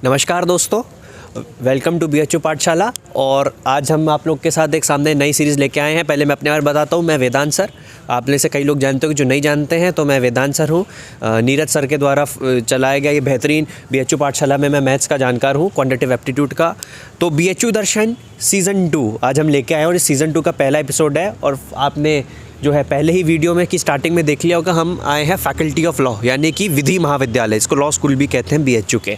नमस्कार दोस्तों, welcome to BHU पाठशाला। और आज हम आप लोग के साथ एक सामने नई सीरीज़ लेके आए हैं। पहले मैं अपने बारे में बताता हूँ, मैं वेदांत सर, आप में से कई लोग जानते हो, जो नहीं जानते हैं तो मैं वेदांत सर हूँ। नीरज सर के द्वारा चलाया गया ये बेहतरीन BHU पाठशाला में मैं मैथ्स का जानकार हूँ, क्वांटिटेटिव एप्टीट्यूड का। तो BHU दर्शन सीज़न 2 आज हम लेके आए हैं और इस सीज़न 2 का पहला एपिसोड है। और आपने जो है पहले ही वीडियो में की स्टार्टिंग में देख लिया होगा, हम आए हैं फैकल्टी ऑफ लॉ, यानी कि विधि महाविद्यालय, इसको लॉ स्कूल भी कहते हैं BHU के।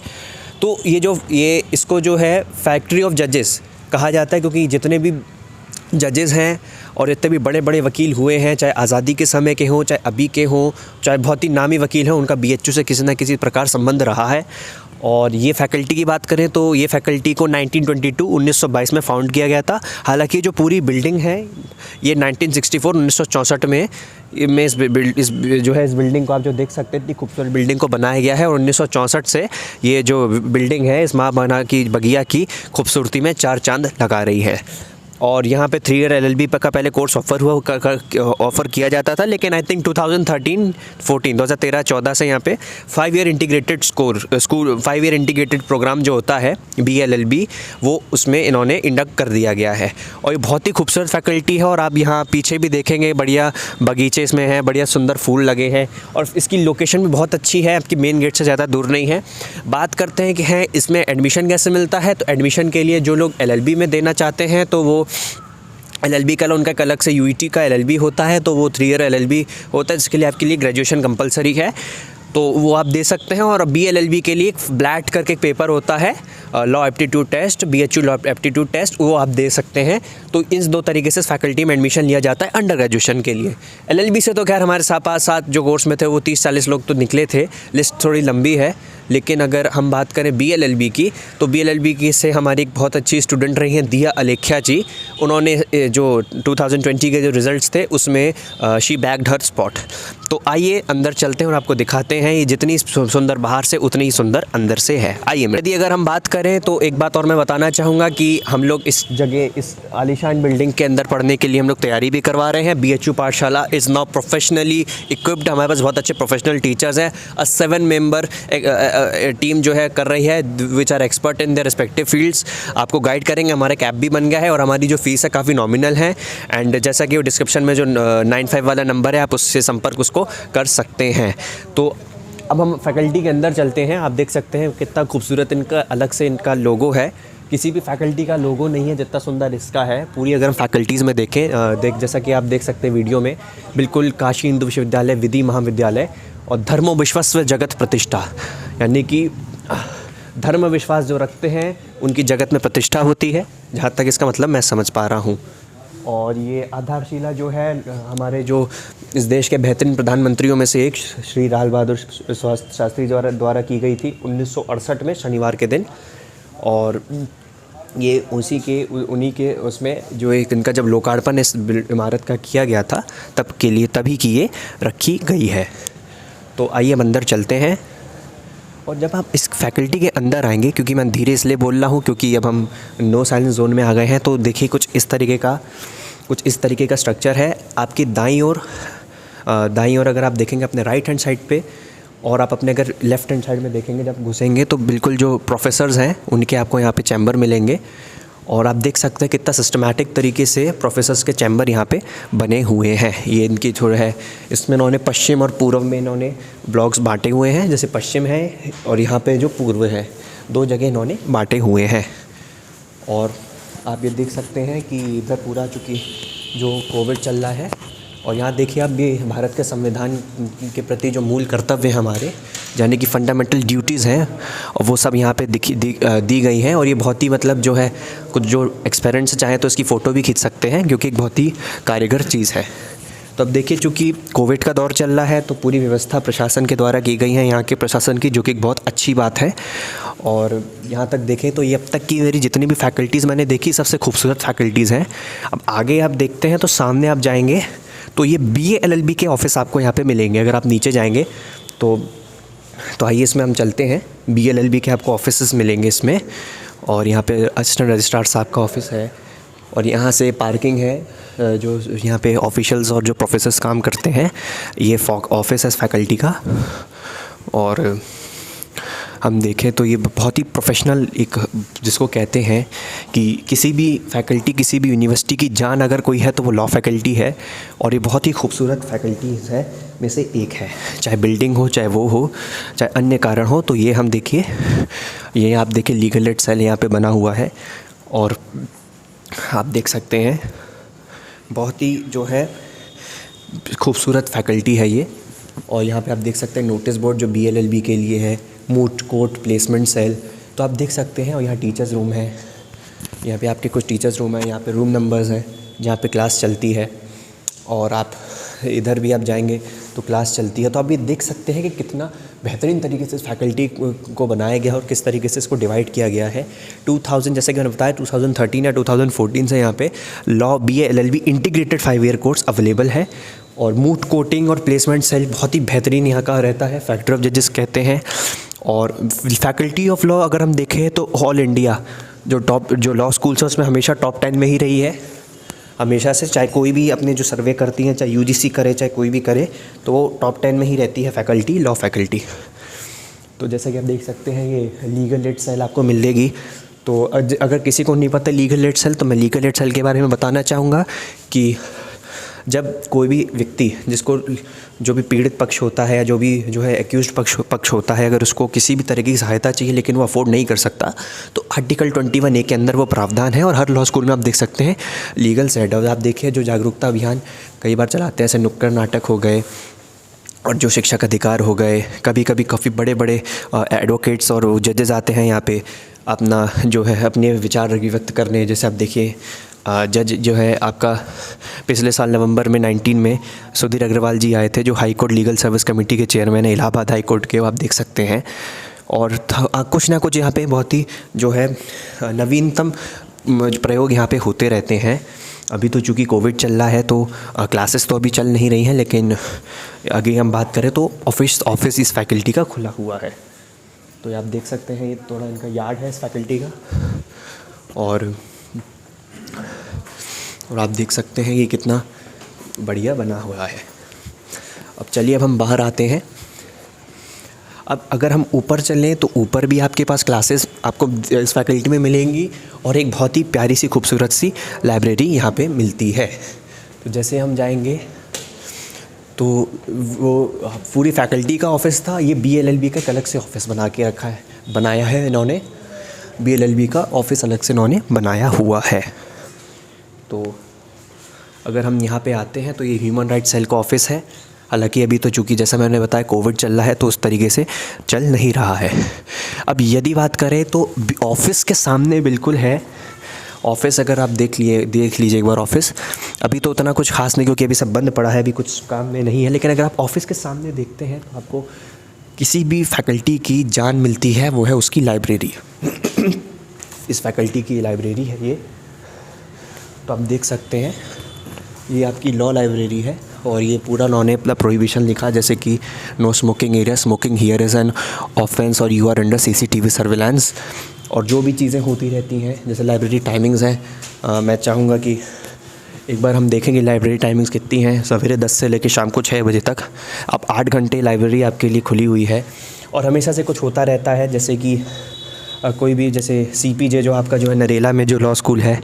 तो ये इसको जो है फैक्ट्री ऑफ जजेस कहा जाता है, क्योंकि जितने भी जजेस हैं और इतने भी बड़े बड़े वकील हुए हैं, चाहे आज़ादी के समय के हों, चाहे अभी के हों, चाहे बहुत ही नामी वकील हों, उनका BHU से किसी न किसी प्रकार संबंध रहा है। और ये फैकल्टी की बात करें तो ये फैकल्टी को 1922 में फाउंड किया गया था। हालांकि जो पूरी बिल्डिंग है ये 1964 में इस बिल्डिंग को आप जो देख सकते हैं, इतनी खूबसूरत बिल्डिंग को बनाया गया है। और 1964 से ये जो बिल्डिंग है इस माँ बना की बगिया की खूबसूरती में चार चांद लगा रही है। और यहाँ पे 3 ईयर LLB का पहले कोर्स ऑफ़र किया जाता था, लेकिन आई थिंक 2013-14 से यहाँ पे 5 year integrated 5 year integrated program जो होता है BLLB, वो उसमें इन्होंने इंडक्ट कर दिया गया है। और ये बहुत ही खूबसूरत फैकल्टी है। और आप यहाँ पीछे भी देखेंगे, बढ़िया बगीचे इसमें हैं, बढ़िया सुंदर फूल लगे हैं और इसकी लोकेशन भी बहुत अच्छी है, आपकी मेन गेट से ज़्यादा दूर नहीं है। बात करते हैं कि हैं इसमें एडमिशन कैसे मिलता है। तो एडमिशन के लिए जो लोग LLB में देना चाहते हैं तो वो LLB का उनका एक अलग से UET का LLB होता है, तो वो 3 ईयर LLB होता है, जिसके लिए आपके लिए ग्रेजुएशन कंपलसरी है, तो वो आप दे सकते हैं। और BLLB के लिए ब्लैट करके एक पेपर होता है, law aptitude test, BHU law aptitude test, वो आप दे सकते हैं। तो इन 2 तरीके से फैकल्टी में एडमिशन लिया जाता है अंडर ग्रेजुएशन के लिए। LLB से तो खैर हमारे साथ जो कोर्स में थे वो 30-40 लोग तो निकले थे, लिस्ट थोड़ी लंबी है। लेकिन अगर हम बात करें BLLB की, तो BLLB की से हमारी एक बहुत अच्छी स्टूडेंट रही हैं दिया अलेख्या जी। उन्होंने जो 2020 के जो रिज़ल्ट्स थे उसमें शी बैग्ड हर स्पॉट। तो आइए अंदर चलते हैं और आपको दिखाते हैं, ये जितनी सुंदर बाहर से उतनी ही सुंदर अंदर से है। आइए, यदि अगर हम बात करें तो एक बात और मैं बताना चाहूँगा कि हम लोग इस जगह, इस आलीशान बिल्डिंग के अंदर पढ़ने के लिए हम लोग तैयारी भी करवा रहे हैं। BHU पाठशाला इज़ नाउ प्रोफेशनली इक्विप्ड। हमारे पास बहुत अच्छे प्रोफेशनल टीचर्स हैं। 7 मेंबर टीम जो है कर रही है, which are expert in their respective fields, आपको गाइड करेंगे। हमारा कैब भी बन गया है और हमारी जो फ़ीस है काफ़ी नॉमिनल है। एंड जैसा कि वो डिस्क्रिप्शन में जो 95 वाला नंबर है, आप उससे संपर्क उसको कर सकते हैं। तो अब हम फैकल्टी के अंदर चलते हैं। आप देख सकते हैं कितना खूबसूरत इनका अलग से इनका लोगो है। किसी भी फैकल्टी का लोगो नहीं है जितना सुंदर इसका है। पूरी अगर हम फैकल्टीज़ में देखें, जैसा कि आप देख सकते हैं वीडियो में, बिल्कुल काशी हिंदू विश्वविद्यालय, विधि महाविद्यालय और धर्मो विश्वस्व जगत प्रतिष्ठा, यानी कि धर्म विश्वास जो रखते हैं उनकी जगत में प्रतिष्ठा होती है, जहाँ तक इसका मतलब मैं समझ पा रहा हूँ। और ये आधारशिला जो है हमारे जो इस देश के बेहतरीन प्रधानमंत्रियों में से एक श्री लाल बहादुर शास्त्री द्वारा की गई थी 1968 में शनिवार के दिन। और ये उन्हीं के उसमें जो एक इनका जब लोकार्पण इस इमारत का किया गया था तभी की ये रखी गई है। तो आइए हम अंदर चलते हैं। और जब आप इस फैकल्टी के अंदर आएंगे, क्योंकि मैं धीरे इसलिए बोल रहा हूँ क्योंकि अब हम नो साइलेंस जोन में आ गए हैं, तो देखिए कुछ इस तरीके का स्ट्रक्चर है। आपकी दाईं ओर अगर आप देखेंगे अपने राइट हैंड साइड पे, और आप अपने अगर लेफ़्ट हैंड साइड में देखेंगे, जब घुसेंगे तो बिल्कुल जो प्रोफेसर्स हैं उनके आपको यहाँ पे चैम्बर मिलेंगे। और आप देख सकते हैं कितना सिस्टमैटिक तरीके से प्रोफेसर्स के चैम्बर यहाँ पे बने हुए हैं। ये इनकी थोड़ा है, इसमें इन्होंने पश्चिम और पूर्व में इन्होंने ब्लॉक्स बांटे हुए हैं। जैसे पश्चिम है और यहाँ पे जो पूर्व है, 2 जगह इन्होंने बांटे हुए हैं। और आप ये देख सकते हैं कि इधर पूरा चूँकि जो कोविड चल रहा है, और यहाँ देखिए आप भी भारत के संविधान के प्रति जो मूल कर्तव्य हैं हमारे, यानी कि फंडामेंटल ड्यूटीज़ हैं, और वो सब यहाँ पे दी गई हैं। और ये बहुत ही मतलब जो है, कुछ जो एक्सपेरिमेंट्स चाहें तो इसकी फ़ोटो भी खींच सकते हैं, क्योंकि एक बहुत ही कारीगर चीज़ है। तो अब देखिए, चूँकि कोविड का दौर चल रहा है तो पूरी व्यवस्था प्रशासन के द्वारा की गई है, यहाँ के प्रशासन की, जो कि एक बहुत अच्छी बात है। और यहाँ तक देखें तो ये अब तक की मेरी जितनी भी फैकल्टीज़ मैंने देखी, सबसे खूबसूरत फैकल्टीज़ हैं। अब आगे आप देखते हैं तो सामने आप जाएंगे तो ये BA LLB के ऑफिस आपको यहाँ पे मिलेंगे। अगर आप नीचे जाएंगे तो आइए इसमें हम चलते हैं। BA LLB के आपको ऑफिसेस मिलेंगे इसमें। और यहाँ पे असिस्टेंट रजिस्ट्रार साहब का ऑफिस है, और यहाँ से पार्किंग है, जो यहाँ पे ऑफिशियल्स और जो प्रोफेसर्स काम करते हैं, ये ऑफिस है फैकल्टी का। और हम देखें तो ये बहुत ही प्रोफेशनल एक जिसको कहते हैं कि किसी भी फैकल्टी, किसी भी यूनिवर्सिटी की जान अगर कोई है तो वो लॉ फैकल्टी है। और ये बहुत ही खूबसूरत फैकल्टीज़ है में से एक है, चाहे बिल्डिंग हो, चाहे वो हो, चाहे अन्य कारण हो। तो ये हम देखिए, ये आप देखिए लीगल एड सेल यहाँ पे बना हुआ है और आप देख सकते हैं बहुत ही जो है खूबसूरत फैकल्टी है ये। और यहाँ पे आप देख सकते हैं नोटिस बोर्ड जो BLLB के लिए है, मूट कोर्ट प्लेसमेंट सेल, तो आप देख सकते हैं। और यहाँ टीचर्स रूम है, यहाँ पे आपके कुछ टीचर्स रूम है, यहाँ पे रूम नंबर्स हैं जहाँ पे क्लास चलती है। और आप इधर भी आप जाएंगे तो क्लास चलती है। तो आप ये देख सकते हैं कि कितना बेहतरीन तरीके से इस फैकल्टी को बनाया गया और किस तरीके से इसको डिवाइड किया गया है। 2000 जैसे कि मैंने बताया 2013 या 2014 से यहाँ पे law BA LLB integrated 5 year course available है। और मूट कोर्टिंग और प्लेसमेंट सेल बहुत ही बेहतरीन यहाँ का रहता है, फैक्ट्री ऑफ जजेस कहते हैं। और फैकल्टी ऑफ लॉ अगर हम देखें तो ऑल इंडिया जो लॉ स्कूल्स है उसमें हमेशा टॉप 10 में ही रही है हमेशा से। चाहे कोई भी अपने जो सर्वे करती हैं, चाहे UGC करे चाहे कोई भी करे, तो वो टॉप 10 में ही रहती है फैकल्टी, लॉ फैकल्टी। तो जैसे कि आप देख सकते हैं ये लीगल एड सेल आपको मिलेगी। तो अगर किसी को नहीं पता लीगल एड सेल, तो मैं लीगल एड सेल के बारे में बताना चाहूँगा कि जब कोई भी व्यक्ति जिसको जो भी पीड़ित पक्ष होता है या जो भी जो है एक्यूज्ड पक्ष होता है, अगर उसको किसी भी तरह की सहायता चाहिए लेकिन वो अफोर्ड नहीं कर सकता, तो आर्टिकल 21A के अंदर वो प्रावधान है। और हर लॉ स्कूल में आप देख सकते हैं लीगल सेल। और आप देखिए जो जागरूकता अभियान कई बार चलाते हैं, ऐसे नुक्कड़ नाटक हो गए और जो शिक्षक अधिकार हो गए, कभी कभी काफ़ी बड़े बड़े एडवोकेट्स और जजेस आते हैं यहाँ पे अपना जो है अपने विचार व्यक्त करने। जैसे आप देखिए जज जो है आपका पिछले साल नवंबर में 19 में सुधीर अग्रवाल जी आए थे, जो high court legal service committee के चेयरमैन है इलाहाबाद हाई कोर्ट के, वो आप देख सकते हैं। और कुछ ना कुछ यहाँ पे बहुत ही जो है नवीनतम प्रयोग यहाँ पे होते रहते हैं। अभी तो चूँकि कोविड चल रहा है तो क्लासेस तो अभी चल नहीं रही हैं, लेकिन आगे हम बात करें तो ऑफिस इस फैकल्टी का खुला हुआ है। तो आप देख सकते हैं ये थोड़ा इनका यार्ड है इस फैकल्टी का। और आप देख सकते हैं ये कितना बढ़िया बना हुआ है। अब चलिए अब हम बाहर आते हैं। अब अगर हम ऊपर चलें तो ऊपर भी आपके पास क्लासेस आपको इस फैकल्टी में मिलेंगी और एक बहुत ही प्यारी सी खूबसूरत सी लाइब्रेरी यहाँ पे मिलती है। तो जैसे हम जाएंगे तो वो पूरी फैकल्टी का ऑफिस था, ये BLLB का अलग से ऑफिस बनाया है इन्होंने। BLLB का ऑफिस अलग से इन्होंने बनाया हुआ है। तो अगर हम यहाँ पे आते हैं तो ये ह्यूमन राइट्स सेल का ऑफिस है। हालांकि अभी तो चूँकि जैसा मैंने बताया कोविड चल रहा है तो उस तरीके से चल नहीं रहा है। अब यदि बात करें तो ऑफिस के सामने बिल्कुल है ऑफिस। अगर आप देख लीजिए एक बार ऑफिस। अभी तो उतना कुछ खास नहीं क्योंकि अभी सब बंद पड़ा है, अभी कुछ काम में नहीं है। लेकिन अगर आप ऑफिस के सामने देखते हैं तो आपको किसी भी फैकल्टी की जान मिलती है, वो है उसकी लाइब्रेरी। इस फैकल्टी की लाइब्रेरी है ये। तो आप देख सकते हैं ये आपकी लॉ लाइब्रेरी है और ये पूरा लॉ ने अपना प्रोहिबिशन लिखा, जैसे कि no smoking area, smoking here is an offence और you are under CCTV surveillance. और जो भी चीज़ें होती रहती हैं जैसे लाइब्रेरी टाइमिंग्स हैं, मैं चाहूँगा कि एक बार हम देखेंगे लाइब्रेरी टाइमिंग्स कितनी हैं। सवेरे 10 से लेकर शाम को 6 बजे तक अब 8 घंटे लाइब्रेरी आपके लिए खुली हुई है। और हमेशा से कुछ होता रहता है, जैसे कि कोई भी जैसे CPJ जो आपका जो है नरेला में जो लॉ स्कूल है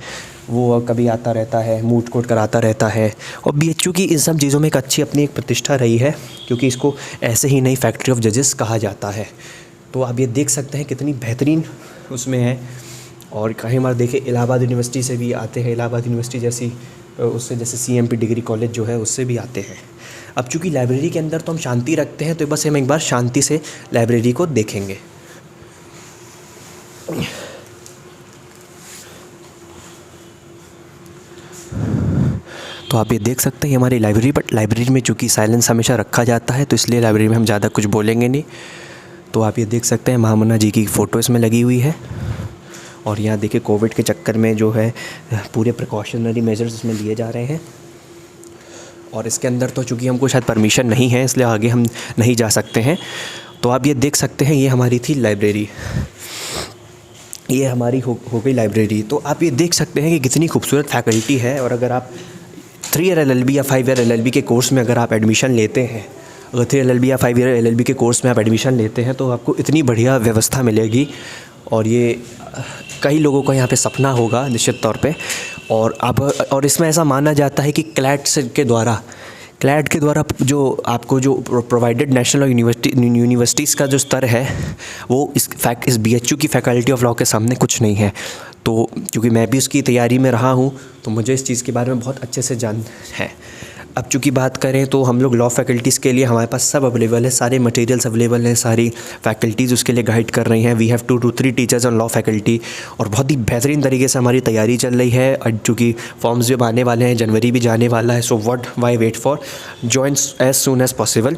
वो कभी आता रहता है, मूट कोर्ट कराता रहता है। और BHU की इन सब चीज़ों में एक अच्छी अपनी एक प्रतिष्ठा रही है क्योंकि इसको ऐसे ही नई फैक्ट्री ऑफ जजेस कहा जाता है। तो आप ये देख सकते हैं कितनी बेहतरीन उसमें है। और कहीं बार देखें इलाहाबाद यूनिवर्सिटी से भी आते हैं, इलाहाबाद यूनिवर्सिटी जैसी उससे जैसे CMP डिग्री कॉलेज जो है उससे भी आते हैं। अब चूँकि लाइब्रेरी के अंदर तो हम शांति रखते हैं तो बस हम एक बार शांति से लाइब्रेरी को देखेंगे। तो आप ये देख सकते हैं हमारी लाइब्रेरी, बट लाइब्रेरी में चूँकि साइलेंस हमेशा रखा जाता है तो इसलिए लाइब्रेरी में हम ज़्यादा कुछ बोलेंगे नहीं। तो आप ये देख सकते हैं महामना जी की फ़ोटो इसमें लगी हुई है। और यहाँ देखिए कोविड के चक्कर में जो है पूरे प्रिकॉशनरी मेजर्स इसमें लिए जा रहे हैं। और इसके अंदर तो चूँकि हमको शायद परमिशन नहीं है इसलिए आगे हम नहीं जा सकते हैं। तो आप ये देख सकते हैं ये हमारी थी लाइब्रेरी, ये हमारी हो गई लाइब्रेरी। तो आप ये देख सकते हैं कि कितनी खूबसूरत फैकल्टी है। और अगर आप 3 ईयर LLB या 5 ईयर LLB के कोर्स में अगर आप एडमिशन लेते हैं अगर 3 LLB या 5 ईयर LLB के कोर्स में आप एडमिशन लेते हैं तो आपको इतनी बढ़िया व्यवस्था मिलेगी, और ये कई लोगों का यहाँ पे सपना होगा निश्चित तौर पे। और इसमें ऐसा माना जाता है कि क्लैट के द्वारा जो आपको जो प्रोवाइडेड नेशनल और यूनिवर्सिटीज़ का जो स्तर है वो इस BHU की फैकल्टी ऑफ लॉ के सामने कुछ नहीं है। तो क्योंकि मैं भी उसकी तैयारी में रहा हूँ तो मुझे इस चीज़ के बारे में बहुत अच्छे से जान है। अब चूँकि बात करें तो हम लोग लॉ फैकल्टीज़ के लिए हमारे पास सब अवेलेबल है, सारे मटेरियल्स अवेलेबल हैं, सारी फैकल्टीज़ उसके लिए गाइड कर रही हैं। We have 2 to 3 teachers on law faculty, और बहुत ही बेहतरीन तरीके से हमारी तैयारी चल रही है। और चूँकि फॉर्म्स जब आने वाले हैं, जनवरी भी जाने वाला है, so what why wait for, join as soon as possible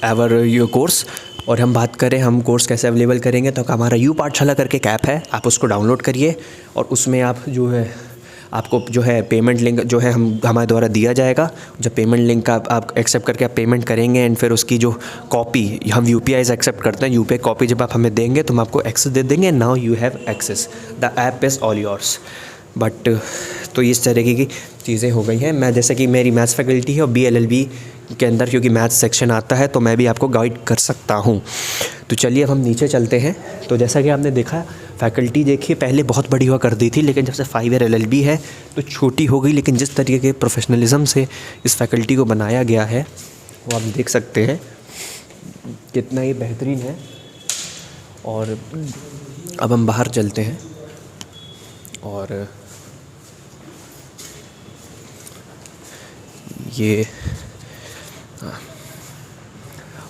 our your course. और हम बात करें हम कोर्स कैसे अवेलेबल करेंगे, तो हमारा यू पाठशाला करके एक ऐप है, आप उसको डाउनलोड करिए और उसमें आप जो है आपको जो है पेमेंट लिंक जो है हमारे द्वारा दिया जाएगा। जब पेमेंट लिंक का आप एक्सेप्ट करके आप पेमेंट करेंगे एंड फिर उसकी जो कॉपी, हम UPI एक्सेप्ट करते हैं, UPI कॉपी जब आप हमें देंगे तो हम आपको एक्सेस दे देंगे। Now you have access, the app is all yours. But तो इस तरीके की चीज़ें हो गई हैं। मैं जैसे कि मेरी मैथ्स फैकल्टी है और BLLB के अंदर क्योंकि मैथ्स सेक्शन आता है तो मैं भी आपको गाइड कर सकता हूँ। तो चलिए अब हम नीचे चलते हैं। तो जैसा कि आपने देखा फैकल्टी देखिए पहले बहुत बड़ी हुआ करती थी, लेकिन जब से 5 ईयर LLB है तो छोटी हो गई, लेकिन जिस तरीके के प्रोफेशनलिज्म से इस फैकल्टी को बनाया गया है वो आप देख सकते हैं कितना ही बेहतरीन है। और अब हम बाहर चलते हैं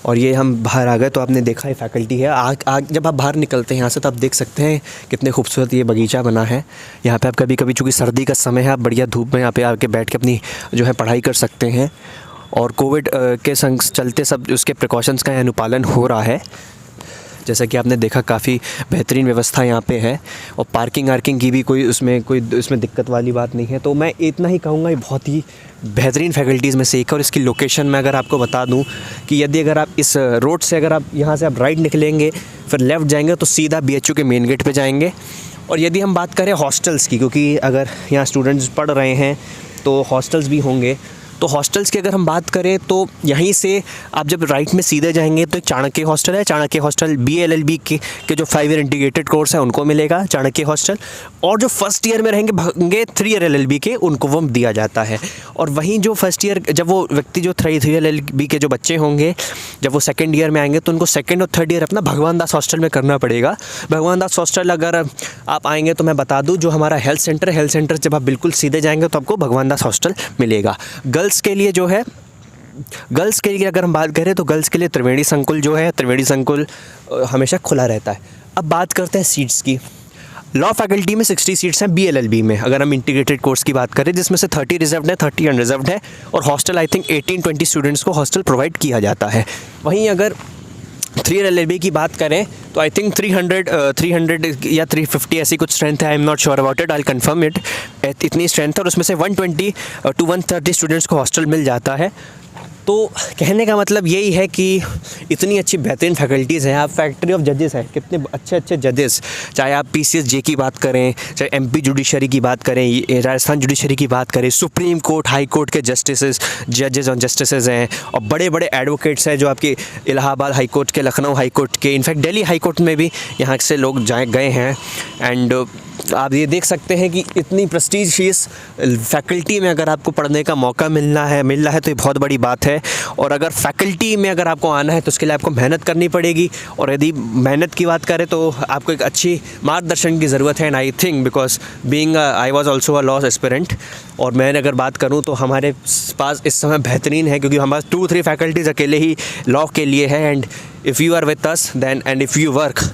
और ये हम बाहर आ गए तो आपने देखा है फैकल्टी है। जब आप बाहर निकलते हैं यहाँ से तो आप देख सकते हैं कितने खूबसूरत ये बगीचा बना है। यहाँ पे आप कभी कभी चूँकि सर्दी का समय है, आप बढ़िया धूप में यहाँ पे आके बैठ के अपनी जो है पढ़ाई कर सकते हैं। और कोविड के संग चलते सब उसके प्रिकॉशंस का अनुपालन हो रहा है। जैसा कि आपने देखा काफ़ी बेहतरीन व्यवस्था यहाँ पे है, और पार्किंग की भी कोई उसमें दिक्कत वाली बात नहीं है। तो मैं इतना ही कहूँगा, ये बहुत ही बेहतरीन फैकल्टीज़ में से एक। और इसकी लोकेशन में अगर आपको बता दूँ कि यदि अगर आप इस रोड से अगर आप यहाँ से आप राइट निकलेंगे फिर लेफ़्ट जाएंगे तो सीधा BHU के मेन गेट पे जाएंगे। और यदि हम बात करें हॉस्टल्स की, क्योंकि अगर यहाँ स्टूडेंट्स पढ़ रहे हैं तो हॉस्टल्स भी होंगे, तो हॉस्टल्स की अगर हम बात करें तो यहीं से आप जब राइट में सीधे जाएंगे तो एक चाणक्य हॉस्टल है। चाणक्य हॉस्टल BLLB के जो 5 ईयर इंटीग्रेटेड कोर्स है उनको मिलेगा चाणक्य हॉस्टल, और जो फर्स्ट ईयर में रहेंगे 3 ईयर LLB के उनको वो दिया जाता है। और वहीं जो फर्स्ट ईयर जब वो व्यक्ति जो 3 ईयर LLB के जो बच्चे होंगे जब वो सेकेंड ईयर में आएंगे तो उनको सेकेंड और थर्ड ईयर अपना भगवान दास हॉस्टल में करना पड़ेगा। भगवान दास हॉस्टल अगर आप आएंगे तो मैं बता दूँ जो हमारा हेल्थ सेंटर जब आप बिल्कुल सीधे जाएंगे तो आपको भगवान दास हॉस्टल मिलेगा। गर्ल्स के लिए अगर हम बात करें तो गर्ल्स के लिए त्रिवेणी संकुल हमेशा खुला रहता है। अब बात करते हैं सीट्स की। लॉ फैकल्टी में 60 सीट्स हैं BLLB में, अगर हम इंटीग्रेटेड कोर्स की बात करें, जिसमें से 30 रिजर्व्ड है, 30 अनरिजर्व्ड है, और हॉस्टल आई थिंक 18-20 स्टूडेंट्स को हॉस्टल प्रोवाइड किया जाता है। वहीं अगर 3 LLB की बात करें तो आई थिंक 300 या 350 ऐसी कुछ स्ट्रेंथ है, I am not sure about it, I will confirm it. इतनी स्ट्रेंथ है और उसमें से 120 to 130 स्टूडेंट्स को हॉस्टल मिल जाता है। तो कहने का मतलब यही है कि इतनी अच्छी बेहतरीन फैकल्टीज़ हैं। आप फैक्ट्री ऑफ जजेस हैं, कितने अच्छे जजेस, चाहे आप PCSJ की बात करें, चाहे MP जुडिशरी की बात करें, राजस्थान जुडिशरी की बात करें, सुप्रीम कोर्ट हाई कोर्ट के जजेस और जस्टिसेस हैं, और बड़े बड़े एडवोकेट्स हैं जो आपके इलाहाबाद हाई कोर्ट के, लखनऊ हाई कोर्ट के, इनफैक्ट दिल्ली हाई कोर्ट में भी यहाँ से लोग गए हैं। एंड आप ये देख सकते हैं कि इतनी प्रेस्टीजियस फैकल्टी में अगर आपको पढ़ने का मौका मिल रहा है तो ये बहुत बड़ी बात है। और अगर फैकल्टी में अगर आपको आना है तो उसके लिए आपको मेहनत करनी पड़ेगी, और यदि मेहनत की बात करें तो आपको एक अच्छी मार्गदर्शन की ज़रूरत है। And I think because being I was also a law aspirant, और मैंने अगर बात करूं तो हमारे पास इस समय बेहतरीन है, क्योंकि हमारे 2-3 फैकल्टीज़ अकेले ही लॉ के लिए है। And if you are with us then and if you work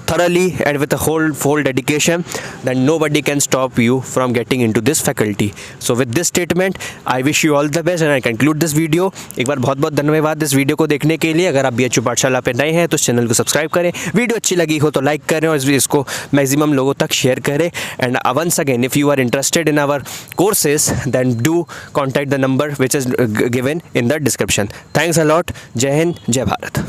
thoroughly and with a whole dedication, then nobody can stop you from getting into this faculty. So with this statement I wish you all the best and I conclude this video. एक बार बहुत बहुत धन्यवाद इस video को देखने के लिए। अगर आप BHU पाठशाला पे नए हैं तो इस चैनल को सब्सक्राइब करें, वीडियो अच्छी लगी हो तो लाइक करें और इसको मैक्सिमम लोगों तक शेयर करें। And once again if you are interested in our courses then do contact the number which is given in the description. Thanks a lot. जय हिंद, जय भारत।